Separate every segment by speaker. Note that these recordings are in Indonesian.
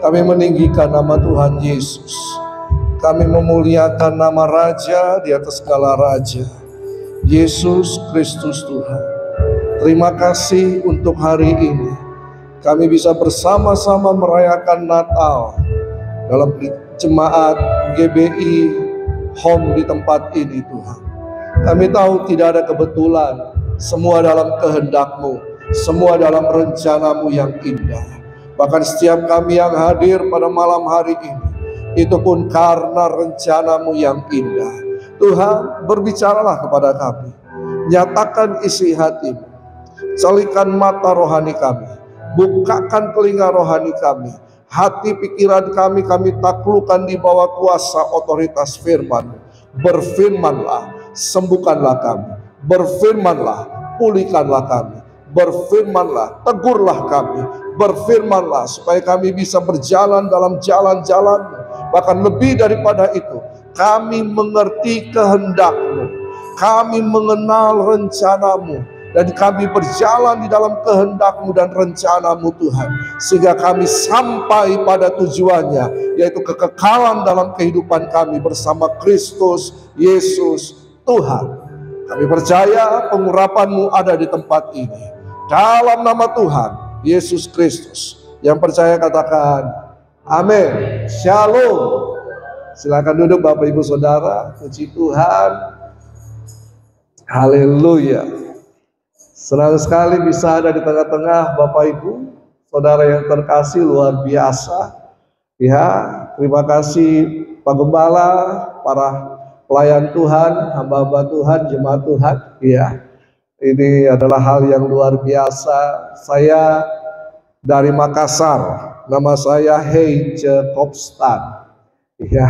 Speaker 1: Kami meninggikan nama Tuhan Yesus. Kami memuliakan nama Raja di atas segala Raja, Yesus Kristus Tuhan. Terima kasih untuk hari ini. Kami bisa bersama-sama merayakan Natal dalam jemaat GBI Home di tempat ini Tuhan. Kami tahu tidak ada kebetulan, semua dalam kehendak-Mu, semua dalam rencana-Mu yang indah. Bahkan setiap kami yang hadir pada malam hari ini, itu pun karena rencana-Mu yang indah. Tuhan, berbicaralah kepada kami, nyatakan isi hati-Mu, celikan mata rohani kami, bukakan telinga rohani kami, hati pikiran kami taklukkan di bawah kuasa otoritas firman. Berfirmanlah, sembuhkanlah kami. Berfirmanlah, pulihkanlah kami. Berfirmanlah, tegurlah kami. Berfirmanlah supaya kami bisa berjalan dalam jalan-jalan. Bahkan lebih daripada itu, kami mengerti kehendak-Mu, kami mengenal rencana-Mu, dan kami berjalan di dalam kehendak-Mu dan rencana-Mu Tuhan, sehingga kami sampai pada tujuannya, yaitu kekekalan dalam kehidupan kami bersama Kristus Yesus Tuhan. Kami percaya pengurapan-Mu ada di tempat ini, dalam nama Tuhan Yesus Kristus. Yang percaya katakan amin. Shalom. Silakan duduk Bapak Ibu Saudara. Puji Tuhan. Haleluya. Senang sekali bisa ada di tengah-tengah Bapak Ibu Saudara yang terkasih, luar biasa. Ya, terima kasih Pak Gembala, para pelayan Tuhan, hamba-hamba Tuhan, jemaat Tuhan. Ya, ini adalah hal yang luar biasa. Saya dari Makassar, nama saya Heice Kopstan. Ya,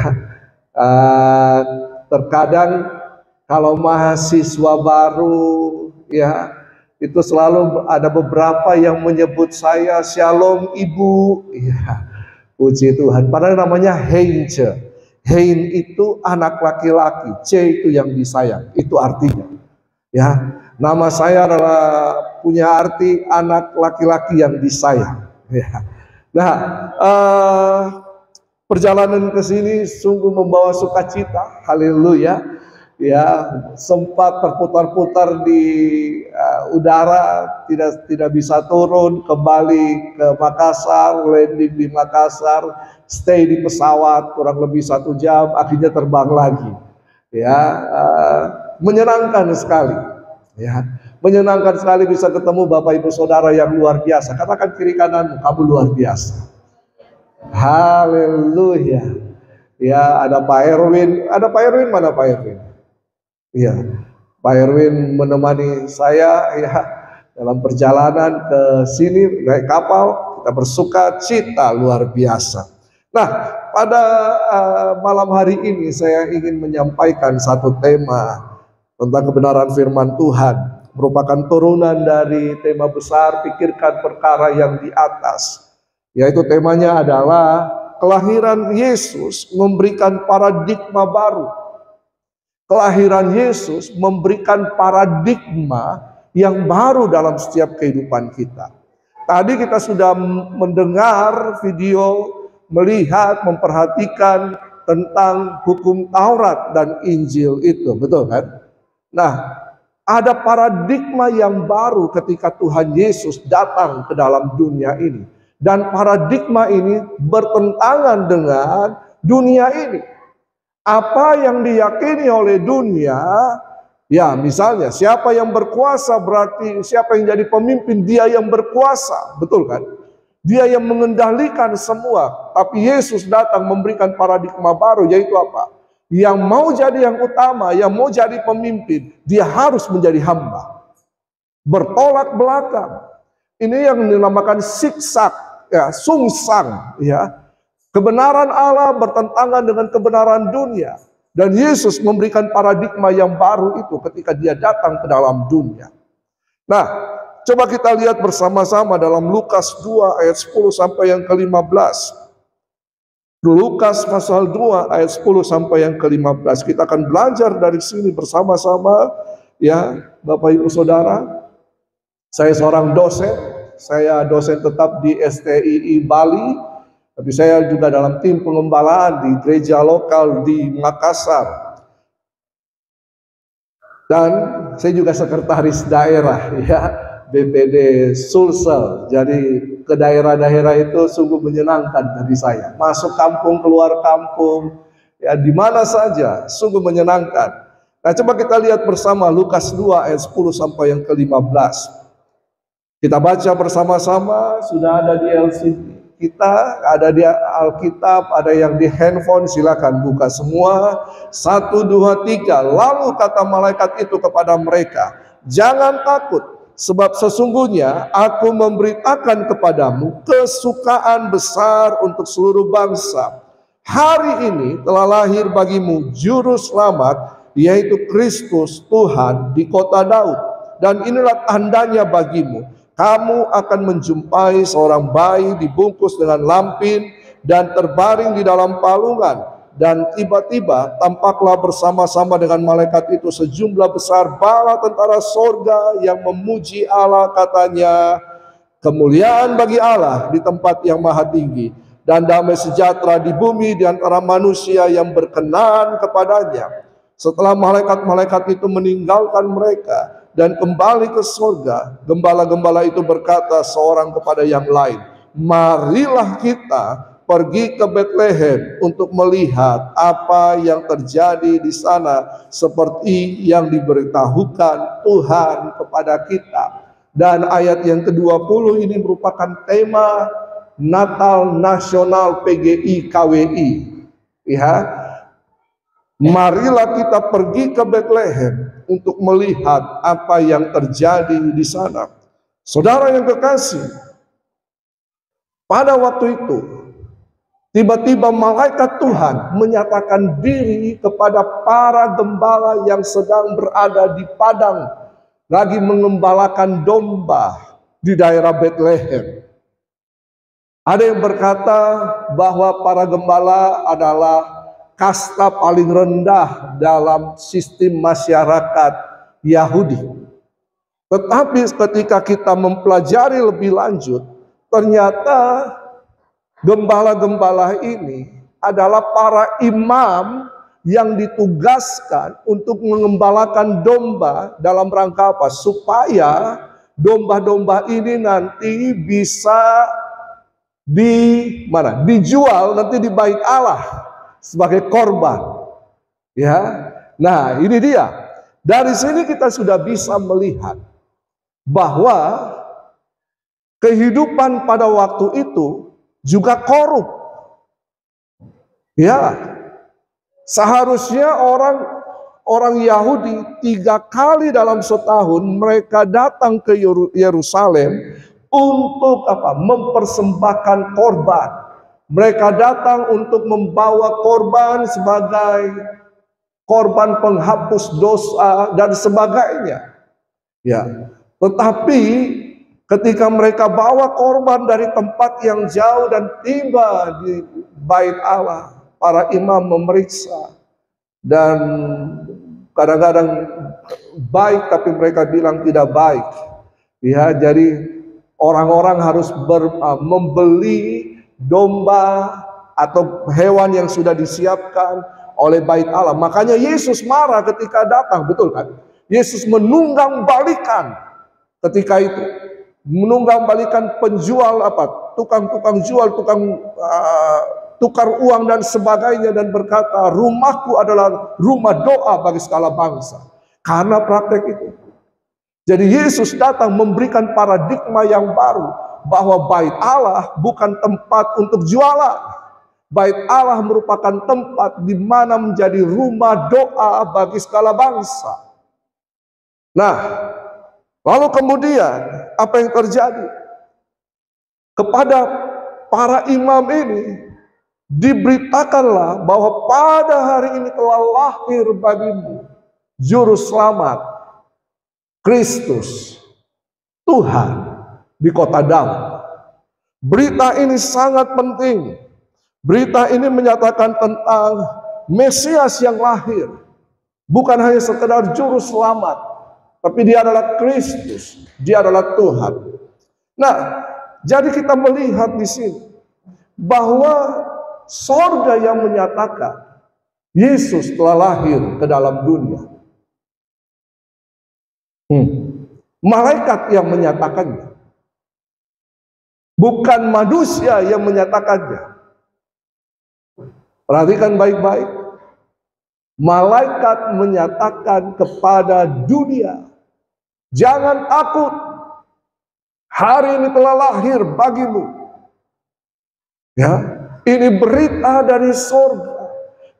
Speaker 1: terkadang kalau mahasiswa baru, ya, itu selalu ada beberapa yang menyebut saya Shalom Ibu. Ya, puji Tuhan. Padahal namanya Heice. Hein itu anak laki-laki, C itu yang disayang. Itu artinya. Ya, nama saya adalah punya arti anak laki-laki yang disayang. Ya. Nah, perjalanan ke sini sungguh membawa sukacita. Haleluya. Ya, sempat terputar-putar di udara, tidak bisa turun, kembali ke Makassar, landing di Makassar, stay di pesawat kurang lebih 1 jam, akhirnya terbang lagi. Ya, menyenangkan sekali. Ya, menyenangkan sekali bisa ketemu Bapak Ibu Saudara yang luar biasa. Katakan kiri kanan, kamu luar biasa. Haleluya. Ya, ada Pak Erwin. Ada Pak Erwin, mana Pak Erwin? Ya, Pak Erwin menemani saya ya dalam perjalanan ke sini naik kapal. Kita bersuka cita luar biasa. Nah, pada malam hari ini saya ingin menyampaikan satu tema tentang kebenaran firman Tuhan, merupakan turunan dari tema besar pikirkan perkara yang di atas, yaitu temanya adalah kelahiran Yesus memberikan paradigma baru. Kelahiran Yesus memberikan paradigma yang baru dalam setiap kehidupan kita. Tadi kita sudah mendengar video, melihat, memperhatikan tentang hukum Taurat dan Injil itu, betul kan? Nah, ada paradigma yang baru ketika Tuhan Yesus datang ke dalam dunia ini. Dan paradigma ini bertentangan dengan dunia ini. Apa yang diyakini oleh dunia, ya misalnya siapa yang berkuasa berarti siapa yang jadi pemimpin, dia yang berkuasa, betul kan? Dia yang mengendalikan semua. Tapi Yesus datang memberikan paradigma baru, yaitu apa? Yang mau jadi yang utama, yang mau jadi pemimpin, dia harus menjadi hamba. Bertolak belakang. Ini yang dinamakan siksak, ya, sungsang, ya. Kebenaran Allah bertentangan dengan kebenaran dunia. Dan Yesus memberikan paradigma yang baru itu ketika dia datang ke dalam dunia. Nah, coba kita lihat bersama-sama dalam Lukas 2 ayat 10 sampai yang ke-15. Lukas pasal 2 ayat 10 sampai yang ke-15. Kita akan belajar dari sini bersama-sama ya, Bapak Ibu Saudara. Saya seorang dosen, saya dosen tetap di STII Bali. tapi saya juga dalam tim pengembalaan di gereja lokal di Makassar. Dan saya juga sekretaris daerah ya, BPD Sulsel. Jadi ke daerah-daerah itu sungguh menyenangkan bagi saya. Masuk kampung, keluar kampung, ya di mana saja sungguh menyenangkan. Nah, coba kita lihat bersama Lukas 2 ayat 10 sampai yang ke-15. Kita baca bersama-sama, sudah ada di LCD kita, ada di Alkitab, ada yang di handphone, silakan buka semua. 1, 2, 3. Lalu kata malaikat itu kepada mereka, jangan takut, sebab sesungguhnya aku memberitakan kepadamu kesukaan besar untuk seluruh bangsa. Hari ini telah lahir bagimu juru selamat, yaitu Kristus Tuhan di kota Daud. Dan inilah tandanya bagimu, kamu akan menjumpai seorang bayi dibungkus dengan lampin dan terbaring di dalam palungan. Dan tiba-tiba tampaklah bersama-sama dengan malaikat itu sejumlah besar bala tentara sorga yang memuji Allah, katanya, kemuliaan bagi Allah di tempat yang maha tinggi, dan damai sejahtera di bumi di antara manusia yang berkenan kepadanya. Setelah malaikat-malaikat itu meninggalkan mereka dan kembali ke surga, gembala-gembala itu berkata seorang kepada yang lain, marilah kita pergi ke Betlehem untuk melihat apa yang terjadi di sana seperti yang diberitahukan Tuhan kepada kita. Dan ayat yang ke-20 ini merupakan tema Natal Nasional PGI KWI. Ya, marilah kita pergi ke Betlehem untuk melihat apa yang terjadi di sana. Saudara yang kekasih, pada waktu itu tiba-tiba malaikat Tuhan menyatakan diri kepada para gembala yang sedang berada di padang lagi mengembalakan domba di daerah Betlehem. Ada yang berkata bahwa para gembala adalah kasta paling rendah dalam sistem masyarakat Yahudi. Tetapi ketika kita mempelajari lebih lanjut, ternyata gembala-gembala ini adalah para imam yang ditugaskan untuk mengembalakan domba dalam rangka apa? Supaya domba-domba ini nanti bisa dijual nanti di bait Allah sebagai korban. Ya. Nah, ini dia. Dari sini kita sudah bisa melihat bahwa kehidupan pada waktu itu juga korup. Ya. Seharusnya orang Yahudi 3 kali dalam setahun mereka datang ke Yerusalem untuk apa? Mempersembahkan korban. Mereka datang untuk membawa korban sebagai korban penghapus dosa dan sebagainya. Ya, tetapi ketika mereka bawa korban dari tempat yang jauh dan tiba di bait Allah, para imam memeriksa dan kadang-kadang baik tapi mereka bilang tidak baik. Ya, jadi orang-orang harus membeli domba atau hewan yang sudah disiapkan oleh bait Allah. Makanya Yesus marah ketika datang, betul kan? Yesus menunggang balikan ketika itu. Menunggang balikan penjual apa? Tukang-tukang jual, tukar uang dan sebagainya, dan berkata, rumahku adalah rumah doa bagi segala bangsa. Karena praktek itu. Jadi Yesus datang memberikan paradigma yang baru, bahwa bait Allah bukan tempat untuk jualan. Bait Allah merupakan tempat di mana menjadi rumah doa bagi segala bangsa. Nah, lalu kemudian apa yang terjadi? Kepada para imam ini diberitakanlah bahwa pada hari ini telah lahir bagimu juru selamat, Kristus Tuhan di kota Daud. Berita ini sangat penting. Berita ini menyatakan tentang Mesias yang lahir. Bukan hanya sekedar juru selamat, tapi dia adalah Kristus, dia adalah Tuhan. Nah, jadi kita melihat di sini bahwa sorga yang menyatakan Yesus telah lahir ke dalam dunia. Malaikat yang menyatakannya, bukan manusia yang menyatakannya. Perhatikan baik-baik. Malaikat menyatakan kepada dunia, jangan takut, hari ini telah lahir bagimu. Ya, ini berita dari sorga.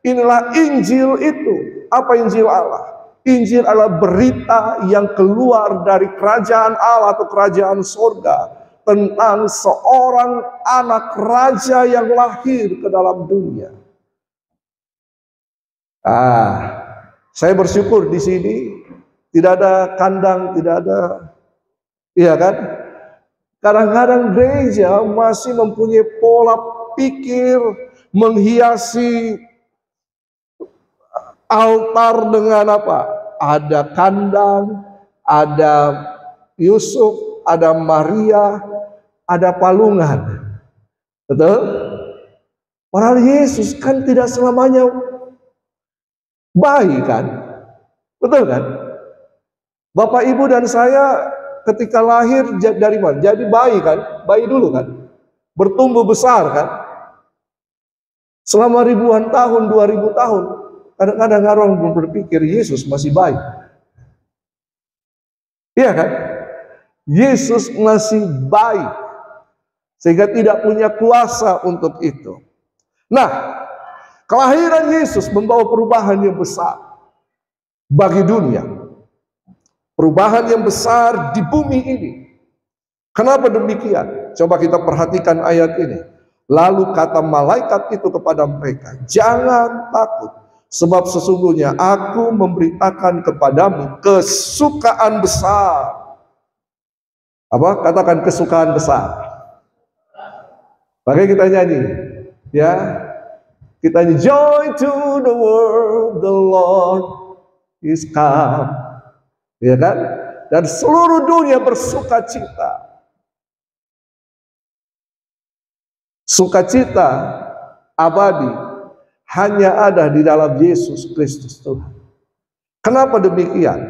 Speaker 1: Inilah Injil itu. Apa Injil Allah? Injil adalah berita yang keluar dari kerajaan Allah atau kerajaan sorga tentang seorang anak raja yang lahir ke dalam dunia. Saya bersyukur di sini tidak ada kandang, tidak ada, iya kan? Kadang-kadang gereja masih mempunyai pola pikir menghiasi altar dengan apa? Ada kandang, ada Yusuf, ada Maria, ada palungan. Betul? Padahal Yesus kan tidak selamanya bayi kan? Betul kan? Bapak Ibu dan saya ketika lahir dari mana? Jadi bayi kan? Bayi dulu kan? Bertumbuh besar kan? Selama ribuan tahun, 2000 tahun. Kadang-kadang orang berpikir Yesus masih bayi. Iya kan? Yesus masih bayi. Sehingga tidak punya kuasa untuk itu. Nah, kelahiran Yesus membawa perubahan yang besar bagi dunia. Perubahan yang besar di bumi ini. Kenapa demikian? Coba kita perhatikan ayat ini. Lalu kata malaikat itu kepada mereka, jangan takut. Sebab sesungguhnya aku memberitakan kepadamu kesukaan besar. Apa? Katakan kesukaan besar. Pakai kita nyanyi. Ya. Kita nyanyi, joy to the world, the Lord is come. Ya kan? Dan seluruh dunia bersuka cita. Sukacita abadi hanya ada di dalam Yesus Kristus Tuhan. Kenapa demikian?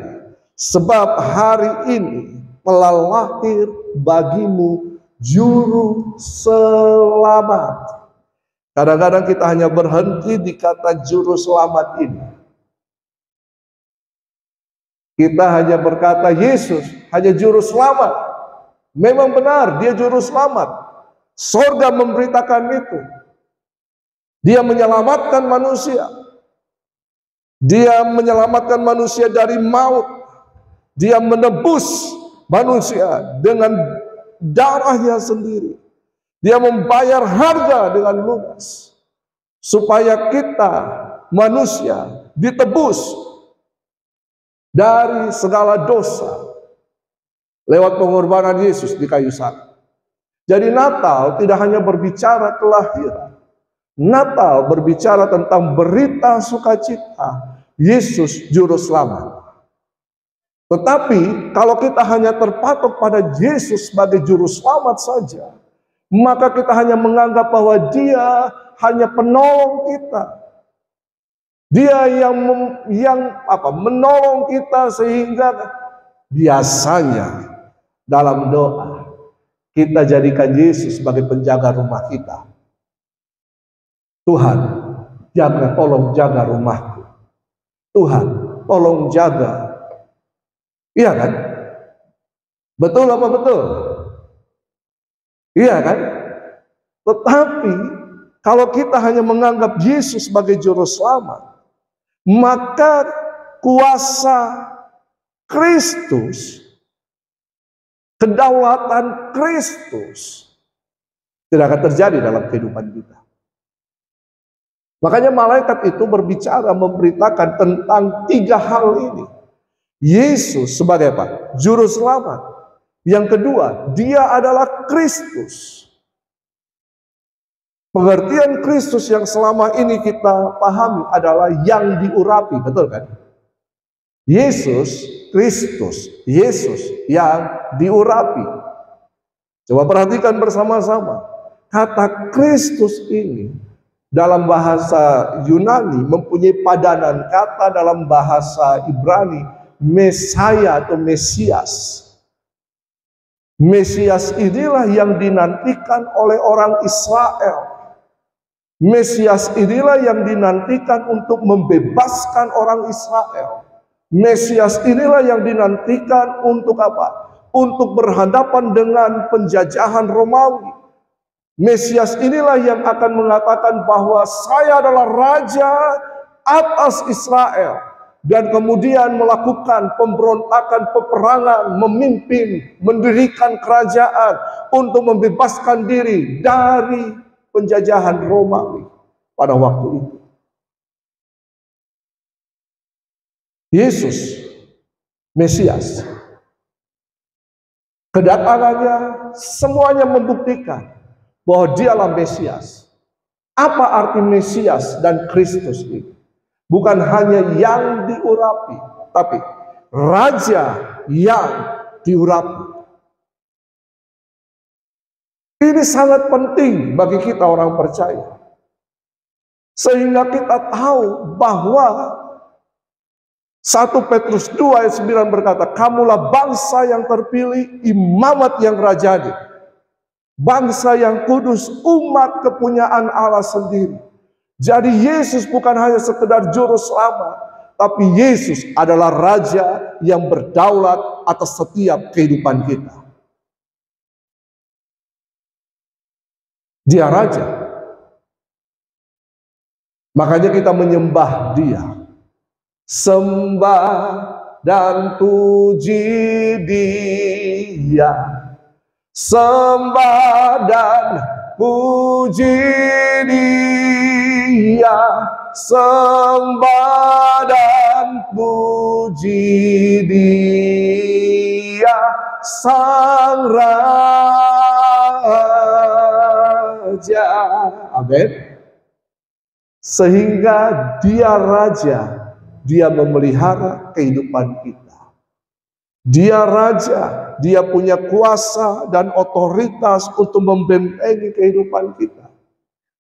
Speaker 1: Sebab hari ini telah lahir bagimu juru selamat. Kadang-kadang kita hanya berhenti di kata juru selamat ini. Kita hanya berkata Yesus hanya juru selamat. Memang benar dia juru selamat. Sorga memberitakan itu. Dia menyelamatkan manusia. Dia menyelamatkan manusia dari maut. Dia menebus manusia dengan darahnya sendiri. Dia membayar harga dengan lunas. Supaya kita manusia ditebus dari segala dosa. Lewat pengorbanan Yesus di kayu salib. Jadi Natal tidak hanya berbicara kelahiran. Natal berbicara tentang berita sukacita Yesus juru selamat. Tetapi kalau kita hanya terpatok pada Yesus sebagai juru selamat saja, maka kita hanya menganggap bahwa dia hanya penolong kita. Dia yang menolong kita sehingga biasanya dalam doa kita jadikan Yesus sebagai penjaga rumah kita. Tuhan, tolong jaga rumahku. Tuhan, tolong jaga. Iya kan? Betul apa betul? Iya kan? Tetapi kalau kita hanya menganggap Yesus sebagai juru selamat, maka kuasa Kristus, kedaulatan Kristus tidak akan terjadi dalam kehidupan kita. Makanya malaikat itu berbicara memberitakan tentang 3 hal ini. Yesus sebagai apa? Juru selamat. Yang kedua, dia adalah Kristus. Pengertian Kristus yang selama ini kita pahami adalah yang diurapi, betul kan? Yesus Kristus, Yesus yang diurapi. Coba perhatikan bersama-sama. Kata Kristus ini dalam bahasa Yunani mempunyai padanan kata dalam bahasa Ibrani, Mesaya atau Mesias. Mesias inilah yang dinantikan oleh orang Israel. Mesias inilah yang dinantikan untuk membebaskan orang Israel. Mesias inilah yang dinantikan untuk apa? Untuk berhadapan dengan penjajahan Romawi. Mesias inilah yang akan mengatakan bahwa saya adalah raja atas Israel. Dan kemudian melakukan pemberontakan, peperangan, memimpin, mendirikan kerajaan untuk membebaskan diri dari penjajahan Romawi pada waktu itu. Yesus, Mesias, kedatangannya semuanya membuktikan bahwa dialah Mesias. Apa arti Mesias dan Kristus ini? Bukan hanya yang diurapi, tapi Raja yang diurapi. Ini sangat penting bagi kita orang percaya. Sehingga kita tahu bahwa 1 Petrus 2 ayat 9 berkata, kamulah bangsa yang terpilih, imamat yang rajani, bangsa yang kudus, umat kepunyaan Allah sendiri. Jadi Yesus bukan hanya sekedar juru selamat, tapi Yesus adalah Raja yang berdaulat atas setiap kehidupan kita. Dia Raja. Makanya kita menyembah Dia. Sembah dan puji Dia. Sembah dan puji Dia, sembah dan puji Dia, Sang Raja. Amin. Sehingga Dia Raja, Dia memelihara kehidupan kita. Dia Raja, Dia punya kuasa dan otoritas untuk membentengi kehidupan kita.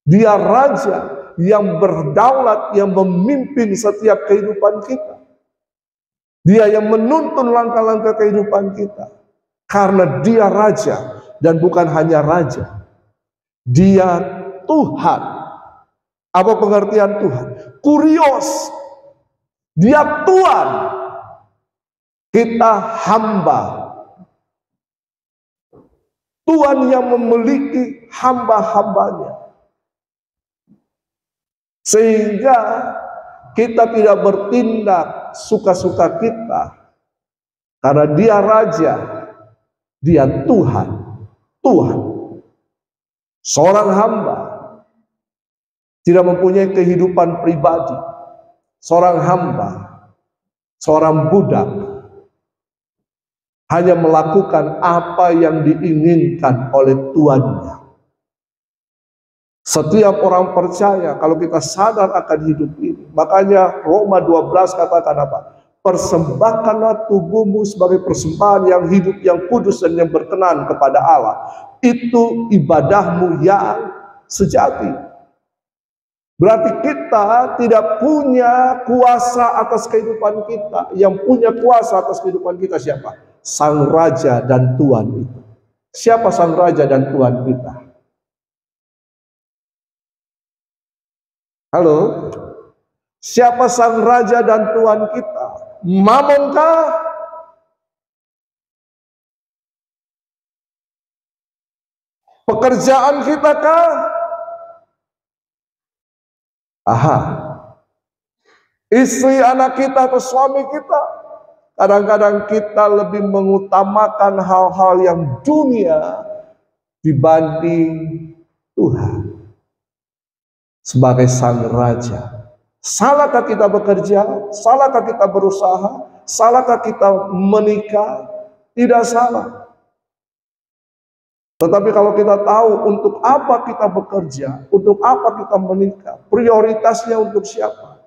Speaker 1: Dia Raja yang berdaulat, yang memimpin setiap kehidupan kita. Dia yang menuntun langkah-langkah kehidupan kita. Karena Dia Raja, dan bukan hanya Raja, Dia Tuhan. Apa pengertian Tuhan? Kurios. Dia Tuhan. Kita hamba. Tuhan yang memiliki hamba-hambanya. Sehingga kita tidak bertindak suka-suka kita. Karena Dia Raja, Dia Tuhan. Tuhan. Seorang hamba tidak mempunyai kehidupan pribadi. Seorang hamba, seorang budak, hanya melakukan apa yang diinginkan oleh tuannya. Setiap orang percaya, kalau kita sadar akan hidup ini, makanya Roma 12 katakan apa? Persembahkanlah tubuhmu sebagai persembahan yang hidup, yang kudus, dan yang berkenan kepada Allah. Itu ibadahmu yang sejati. Berarti kita tidak punya kuasa atas kehidupan kita. Yang punya kuasa atas kehidupan kita siapa? Sang Raja dan Tuhan itu. Siapa Sang Raja dan Tuhan kita? Halo? Siapa Sang Raja dan Tuhan kita? Mamonkah? Pekerjaan kita kah? Aha. Istri anak kita atau suami kita? Kadang-kadang kita lebih mengutamakan hal-hal yang dunia dibanding Tuhan sebagai Sang Raja. Salahkah kita bekerja? Salahkah kita berusaha? Salahkah kita menikah? Tidak salah. Tetapi kalau kita tahu untuk apa kita bekerja, untuk apa kita menikah, prioritasnya untuk siapa,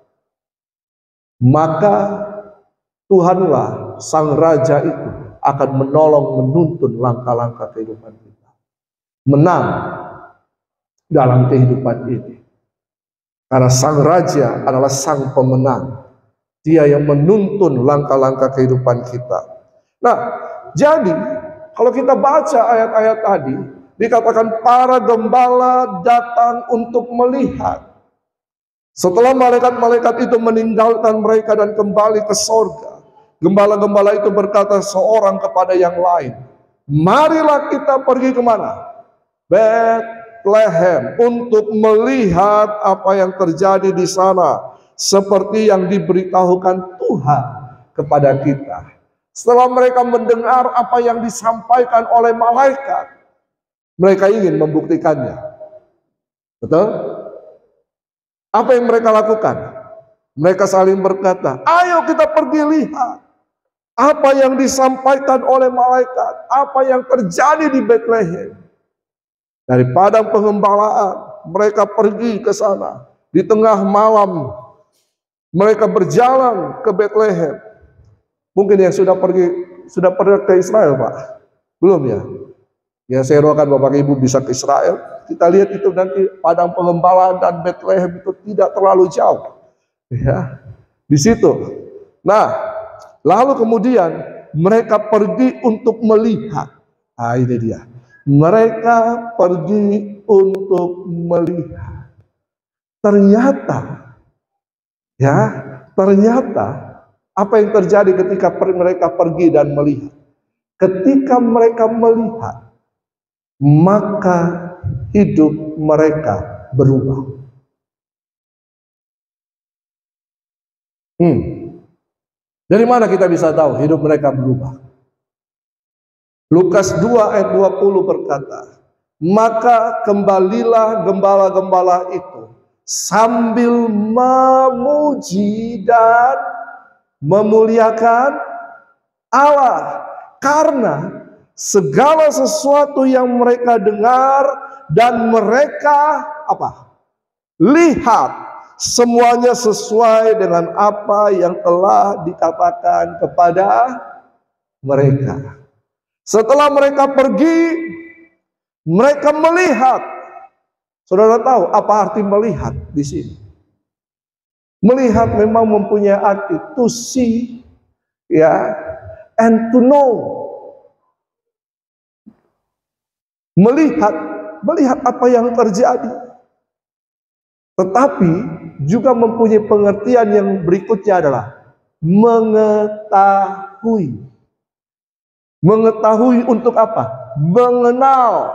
Speaker 1: maka Tuhanlah Sang Raja itu akan menolong, menuntun langkah-langkah kehidupan kita. Menang dalam kehidupan ini. Karena Sang Raja adalah Sang Pemenang. Dia yang menuntun langkah-langkah kehidupan kita. Nah, jadi kalau kita baca ayat-ayat tadi, dikatakan para gembala datang untuk melihat. Setelah malaikat-malaikat itu meninggalkan mereka dan kembali ke sorga, gembala-gembala itu berkata seorang kepada yang lain, marilah kita pergi kemana? Bethlehem, untuk melihat apa yang terjadi di sana, seperti yang diberitahukan Tuhan kepada kita. Setelah mereka mendengar apa yang disampaikan oleh malaikat, mereka ingin membuktikannya. Betul? Apa yang mereka lakukan? Mereka saling berkata, ayo kita pergi lihat apa yang disampaikan oleh malaikat, apa yang terjadi di Bethlehem. Dari padang pengembalaan, mereka pergi ke sana. Di tengah malam, mereka berjalan ke Bethlehem. Mungkin yang sudah pernah ke Israel, Pak? Belum ya? Ya, saya doakan Bapak Ibu bisa ke Israel. Kita lihat itu nanti padang pengembalaan dan Bethlehem itu tidak terlalu jauh. Ya, di situ. Nah, lalu kemudian mereka pergi untuk melihat. Ah, ini dia. Mereka pergi untuk melihat. Ternyata apa yang terjadi ketika mereka pergi dan melihat? Ketika mereka melihat, maka hidup mereka berubah. Dari mana kita bisa tahu hidup mereka berubah? Lukas 2 ayat 20 berkata, maka kembalilah gembala-gembala itu sambil memuji dan memuliakan Allah, karena segala sesuatu yang mereka dengar dan mereka lihat, semuanya sesuai dengan apa yang telah dikatakan kepada mereka. Setelah mereka pergi, mereka melihat. Saudara tahu apa arti melihat di sini? Melihat memang mempunyai arti to see, ya, and to know. Melihat apa yang terjadi. Tetapi juga mempunyai pengertian yang berikutnya adalah mengetahui. Mengetahui untuk apa? Mengenal.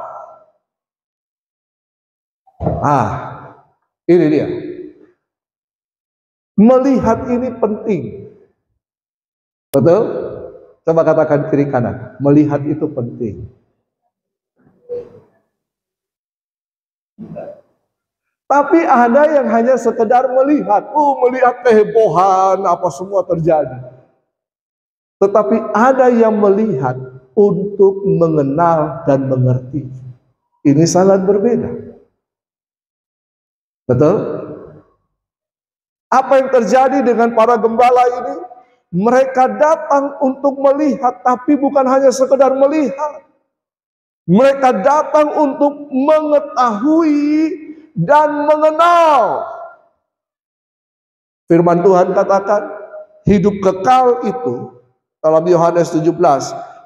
Speaker 1: Ini dia. Melihat ini penting. Betul? Coba katakan kiri kanan. Melihat itu penting. Tapi ada yang hanya sekedar melihat. Melihat kehebohan, apa semua terjadi. Tetapi ada yang melihat untuk mengenal dan mengerti. Ini sangat berbeda. Betul? Apa yang terjadi dengan para gembala ini? Mereka datang untuk melihat, tapi bukan hanya sekedar melihat. Mereka datang untuk mengetahui dan mengenal. Firman Tuhan katakan, hidup kekal itu dalam Yohanes 17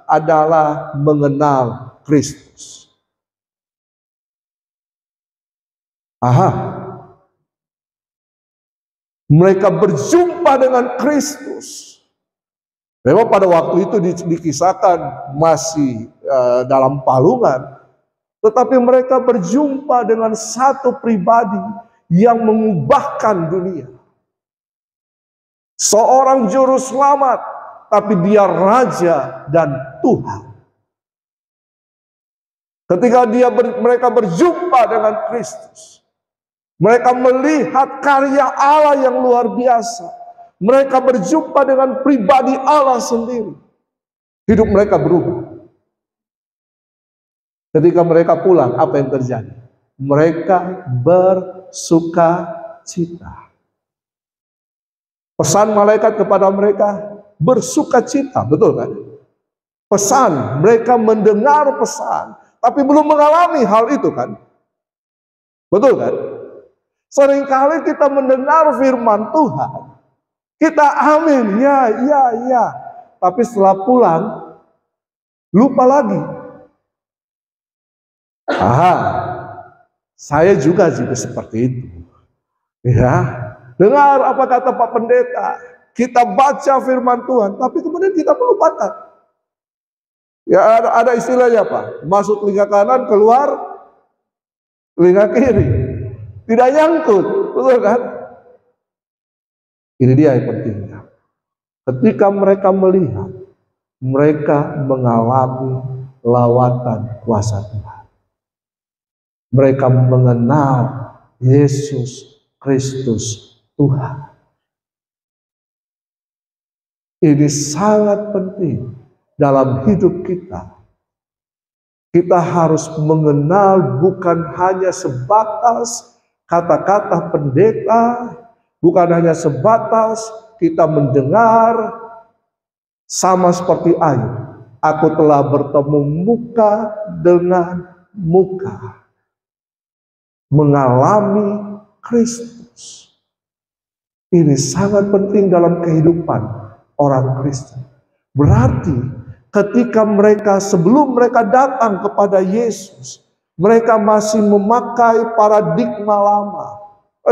Speaker 1: adalah mengenal Kristus. Mereka berjumpa dengan Kristus. Memang pada waktu itu dikisahkan masih dalam palungan. Tetapi mereka berjumpa dengan satu pribadi yang mengubahkan dunia. Seorang juru selamat, tapi dia Raja dan Tuhan. Ketika mereka berjumpa dengan Kristus, mereka melihat karya Allah yang luar biasa. Mereka berjumpa dengan pribadi Allah sendiri. Hidup mereka berubah. Ketika mereka pulang, apa yang terjadi? Mereka bersuka cita. Pesan malaikat kepada mereka, bersuka cita, betul kan? Pesan, mereka mendengar pesan, tapi belum mengalami hal itu kan? Betul kan? Seringkali kita mendengar firman Tuhan, kita amin, ya, ya, ya. Tapi setelah pulang, lupa lagi. Aha, saya juga seperti itu. Ya, dengar apa kata Pak Pendeta, kita baca firman Tuhan, tapi kemudian kita melupakan. Ya ada istilahnya Pak, masuk telinga kanan, keluar telinga kiri. Tidak nyangkut, betul kan? Ini dia yang pentingnya. Ketika mereka melihat, mereka mengalami lawatan kuasa Tuhan. Mereka mengenal Yesus Kristus Tuhan. Ini sangat penting dalam hidup kita. Kita harus mengenal bukan hanya sebatas kata-kata pendeta, bukan hanya sebatas kita mendengar sama seperti Ayub. Aku telah bertemu muka dengan muka. Mengalami Kristus. Ini sangat penting dalam kehidupan orang Kristen. Berarti ketika mereka, sebelum mereka datang kepada Yesus, mereka masih memakai paradigma lama.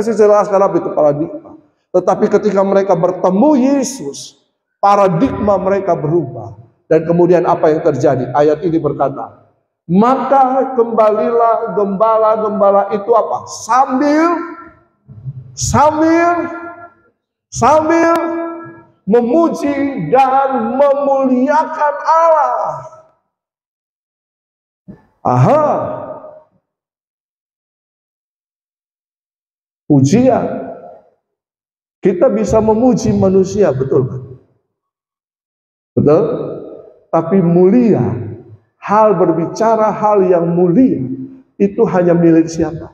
Speaker 1: Saya jelaskan apa itu paradigma. Tetapi ketika mereka bertemu Yesus, paradigma mereka berubah. Dan kemudian apa yang terjadi? Ayat ini berkata, maka kembalilah gembala-gembala itu apa? Sambil memuji dan memuliakan Allah. Aha. Pujian. Kita bisa memuji manusia, betul kan? Betul? Tapi mulia, hal berbicara hal yang mulia, itu hanya milik siapa?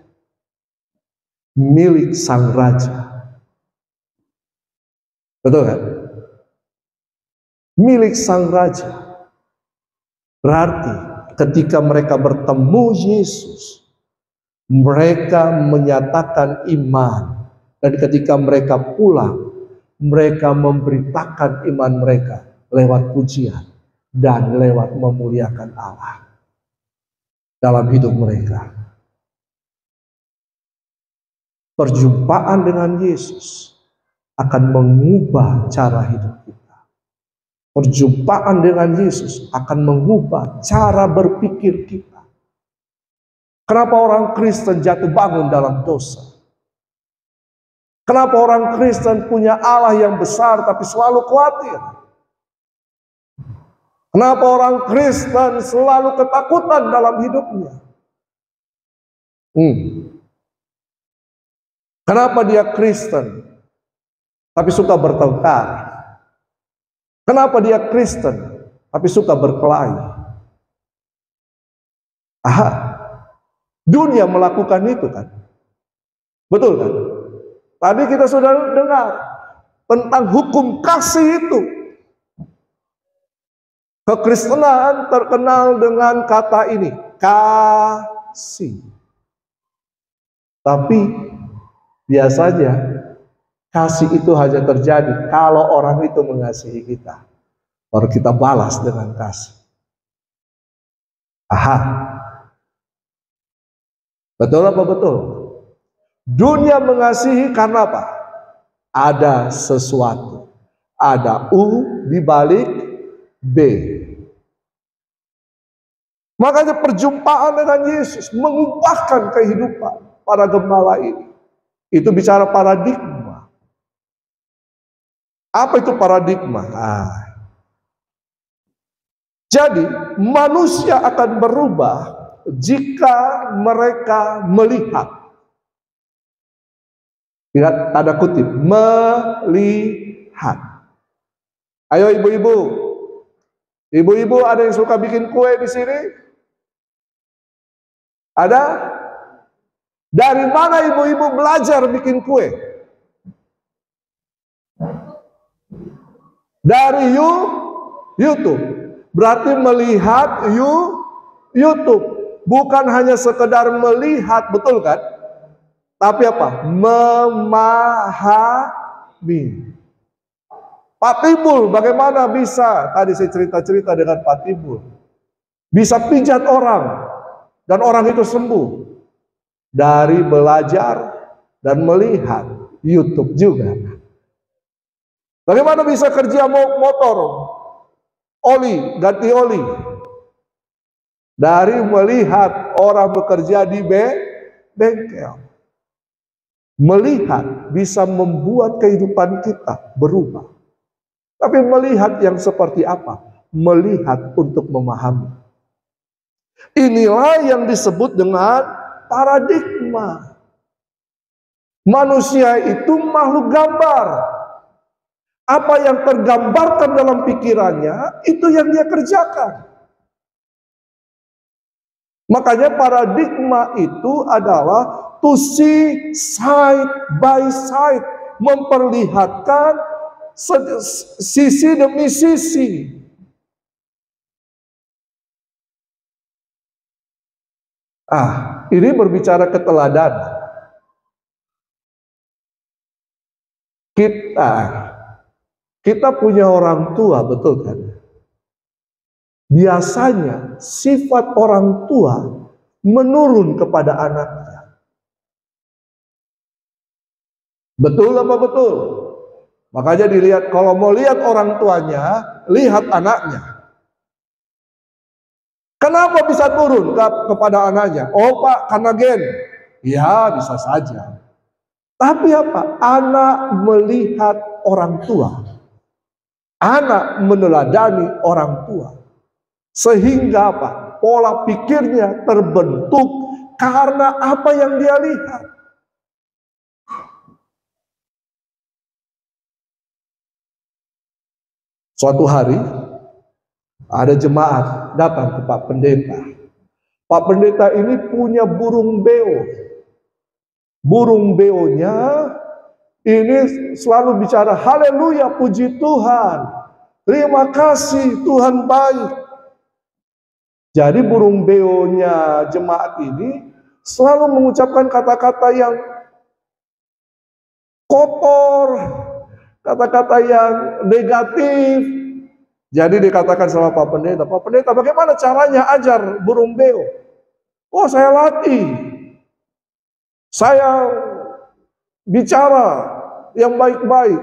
Speaker 1: Milik Sang Raja. Betul kan? Milik Sang Raja. Berarti ketika mereka bertemu Yesus, mereka menyatakan iman. Dan ketika mereka pulang, mereka memberitakan iman mereka lewat pujian dan lewat memuliakan Allah dalam hidup mereka. Perjumpaan dengan Yesus akan mengubah cara hidup kita. Perjumpaan dengan Yesus akan mengubah cara berpikir kita. Kenapa orang Kristen jatuh bangun dalam dosa? Kenapa orang Kristen punya Allah yang besar tapi selalu khawatir? Kenapa orang Kristen selalu ketakutan dalam hidupnya? Kenapa dia Kristen tapi suka bertengkar? Kenapa dia Kristen tapi suka berkelahi? Aha, dunia melakukan itu kan? Betul kan? Tadi kita sudah dengar tentang hukum kasih itu. Kekristenan terkenal dengan kata ini, kasih. Tapi biasanya kasih itu hanya terjadi kalau orang itu mengasihi kita. Baru kita balas dengan kasih. Aha. Betul apa betul? Dunia mengasihi karena apa? Ada sesuatu. Ada U di balik B. Makanya perjumpaan dengan Yesus mengubahkan kehidupan para gembala ini. Itu bicara paradigma. Apa itu paradigma? Jadi manusia akan berubah jika mereka melihat. Lihat tanda kutip, melihat. Ayo ibu-ibu. Ibu-ibu ada yang suka bikin kue di sini? Ada? Dari mana ibu-ibu belajar bikin kue? Dari YouTube. Berarti melihat YouTube. Bukan hanya sekedar melihat, betul kan? Tapi apa? Memahami. Pak Timbul bagaimana bisa? Tadi saya cerita-cerita dengan Pak Timbul. Bisa pijat orang. Dan orang itu sembuh. Dari belajar dan melihat YouTube juga. Bagaimana bisa kerja motor? Oli, ganti oli. Dari melihat orang bekerja di bengkel. Melihat bisa membuat kehidupan kita berubah. Tapi melihat yang seperti apa? Melihat untuk memahami. Inilah yang disebut dengan paradigma. Manusia itu makhluk gambar. Apa yang tergambarkan dalam pikirannya, itu yang dia kerjakan. Makanya paradigma itu adalah to see side by side. Memperlihatkan sisi demi sisi. Ini berbicara keteladanan. Kita punya orang tua, betul kan? Biasanya sifat orang tua menurun kepada anaknya. Betul apa betul? Makanya dilihat, kalau mau lihat orang tuanya, lihat anaknya. Kenapa bisa turun kepada anaknya? Oh Pak, karena gen. Ya bisa saja. Tapi apa? Anak melihat orang tua. Anak meneladani orang tua. Sehingga apa? Pola pikirnya terbentuk karena apa yang dia lihat. Suatu hari ada jemaat datang ke Pak Pendeta. Pak Pendeta ini punya burung beo. Burung beonya ini selalu bicara haleluya, puji Tuhan. Terima kasih, Tuhan baik. Jadi burung beonya jemaat ini selalu mengucapkan kata-kata yang kotor, kata-kata yang negatif. Jadi dikatakan sama Pak Pendeta, Pak Pendeta bagaimana caranya ajar burung beo? Oh saya latih, saya bicara yang baik-baik.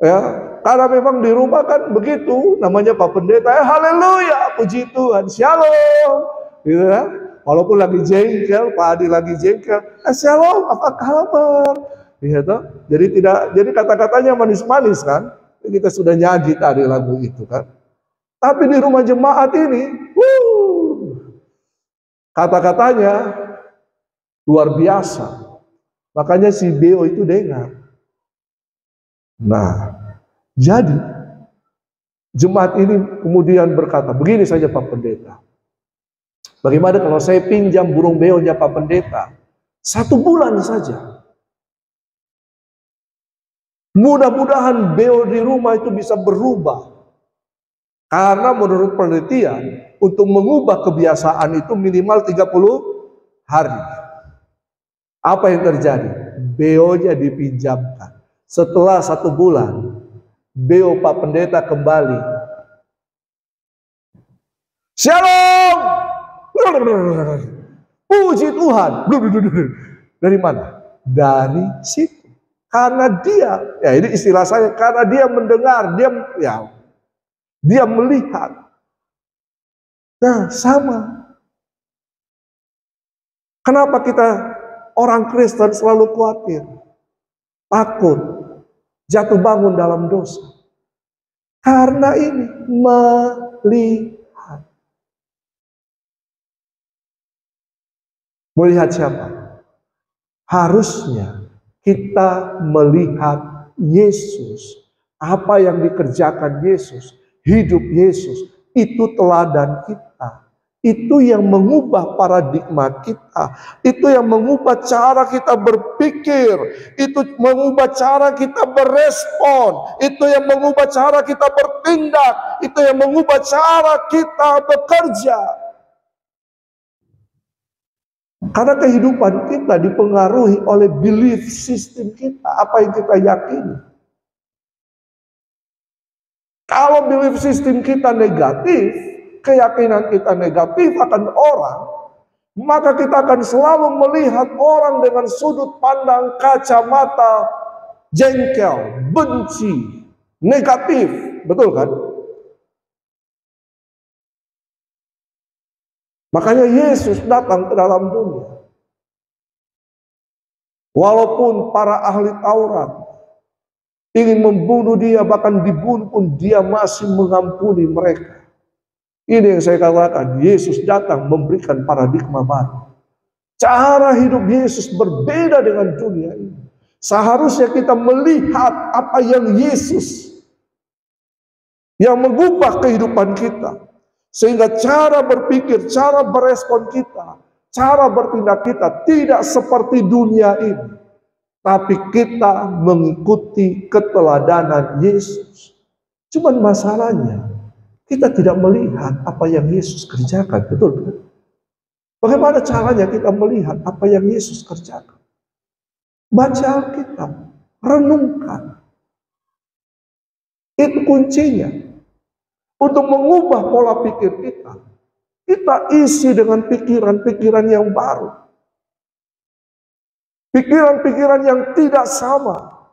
Speaker 1: Ya, karena memang di rumah kan begitu, namanya Pak Pendeta, haleluya, puji Tuhan, shalom. Gitu ya. Walaupun lagi jengkel, Pak Adi lagi jengkel, shalom, apa kabar? Gitu. Jadi kata-katanya manis-manis kan? Kita sudah nyanyi tadi lagu itu kan. Tapi di rumah jemaat ini, kata-katanya luar biasa. Makanya si Beo itu dengar. Nah, jadi jemaat ini kemudian berkata, begini saja Pak Pendeta. Bagaimana kalau saya pinjam burung beonya Pak Pendeta? 1 bulan saja. Mudah-mudahan beo di rumah itu bisa berubah. Karena menurut penelitian, untuk mengubah kebiasaan itu minimal 30 hari. Apa yang terjadi? Beonya dipinjamkan. Setelah 1 bulan, beo Pak Pendeta kembali. Shalom! Puji Tuhan. Dari mana? Dari situ. Karena dia, ya ini istilah saya, karena dia mendengar, dia melihat. Nah, sama. Kenapa kita orang Kristen selalu khawatir, takut, jatuh bangun dalam dosa? Karena ini melihat. Melihat siapa? Harusnya kita melihat Yesus. Apa yang dikerjakan Yesus, hidup Yesus, itu teladan kita. Itu yang mengubah paradigma kita. Itu yang mengubah cara kita berpikir. Itu mengubah cara kita berespon. Itu yang mengubah cara kita bertindak. Itu yang mengubah cara kita bekerja. Karena kehidupan kita dipengaruhi oleh belief system kita, apa yang kita yakini. Kalau belief system kita negatif, keyakinan kita negatif akan orang, maka kita akan selalu melihat orang dengan sudut pandang kacamata jengkel, benci, negatif. Betul kan? Makanya Yesus datang ke dalam dunia. Walaupun para ahli Taurat ingin membunuh dia, bahkan dibunuh pun dia masih mengampuni mereka. Ini yang saya katakan, Yesus datang memberikan paradigma baru. Cara hidup Yesus berbeda dengan dunia ini. Seharusnya kita melihat apa yang Yesus yang mengubah kehidupan kita. Sehingga cara berpikir, cara berespon kita, cara bertindak kita tidak seperti dunia ini. Tapi kita mengikuti keteladanan Yesus. Cuman masalahnya, kita tidak melihat apa yang Yesus kerjakan. Betul kan? Bagaimana caranya kita melihat apa yang Yesus kerjakan? Baca Alkitab, renungkan. Itu kuncinya. Untuk mengubah pola pikir kita, kita isi dengan pikiran-pikiran yang baru. Pikiran-pikiran yang tidak sama.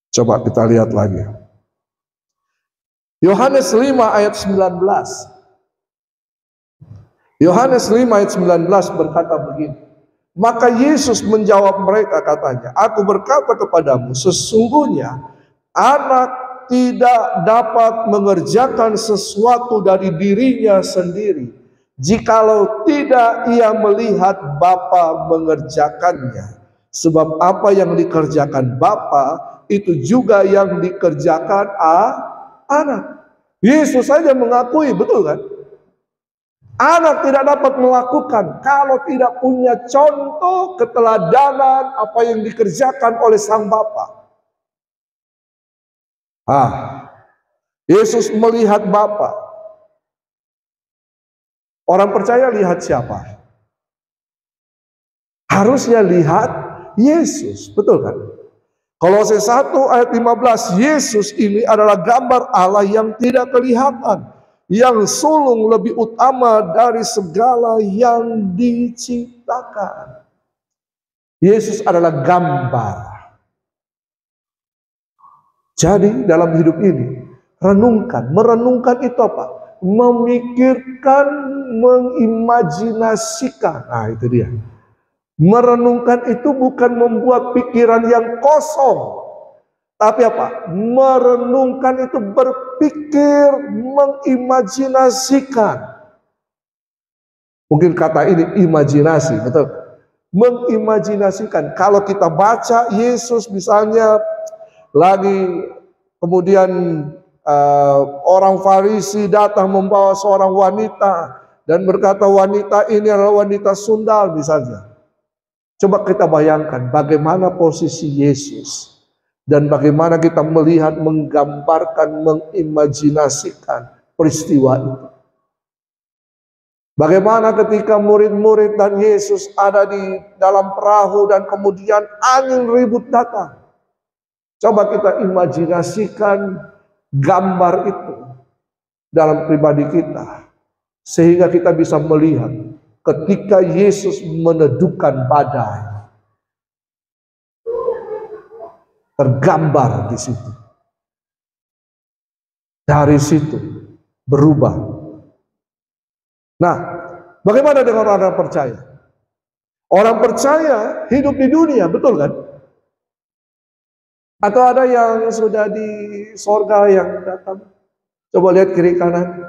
Speaker 1: Coba kita lihat lagi. Yohanes 5 ayat 19. Yohanes 5 ayat 19 berkata begini. Maka Yesus menjawab mereka, katanya, "Aku berkata kepadamu, sesungguhnya anak tidak dapat mengerjakan sesuatu dari dirinya sendiri, jikalau tidak ia melihat Bapa mengerjakannya. Sebab apa yang dikerjakan Bapa, itu juga yang dikerjakan anak." Yesus saja mengakui, betul kan? Anak tidak dapat melakukan kalau tidak punya contoh keteladanan apa yang dikerjakan oleh sang Bapa. Yesus melihat Bapa. Orang percaya lihat siapa? Harusnya lihat Yesus, betul kan? Kolose 1 ayat 15, Yesus ini adalah gambar Allah yang tidak kelihatan, yang sulung lebih utama dari segala yang diciptakan. Yesus adalah gambar. Jadi dalam hidup ini, renungkan. Merenungkan itu apa? Memikirkan, mengimajinasikan. Nah itu dia. Merenungkan itu bukan membuat pikiran yang kosong. Tapi apa? Merenungkan itu berpikir, mengimajinasikan. Mungkin kata ini imajinasi, betul? Mengimajinasikan. Kalau kita baca Yesus misalnya lagi kemudian orang Farisi datang membawa seorang wanita dan berkata wanita ini adalah wanita sundal misalnya. Coba kita bayangkan bagaimana posisi Yesus. Dan bagaimana kita melihat, menggambarkan, mengimajinasikan peristiwa itu. Bagaimana ketika murid-murid dan Yesus ada di dalam perahu dan kemudian angin ribut datang. Coba kita imajinasikan gambar itu dalam pribadi kita. Sehingga kita bisa melihat ketika Yesus meneduhkan badai. Tergambar di situ. Dari situ berubah. Nah, bagaimana dengan orang percaya? Orang percaya hidup di dunia, betul kan? Atau ada yang sudah di sorga yang datang? Coba lihat kiri kanan.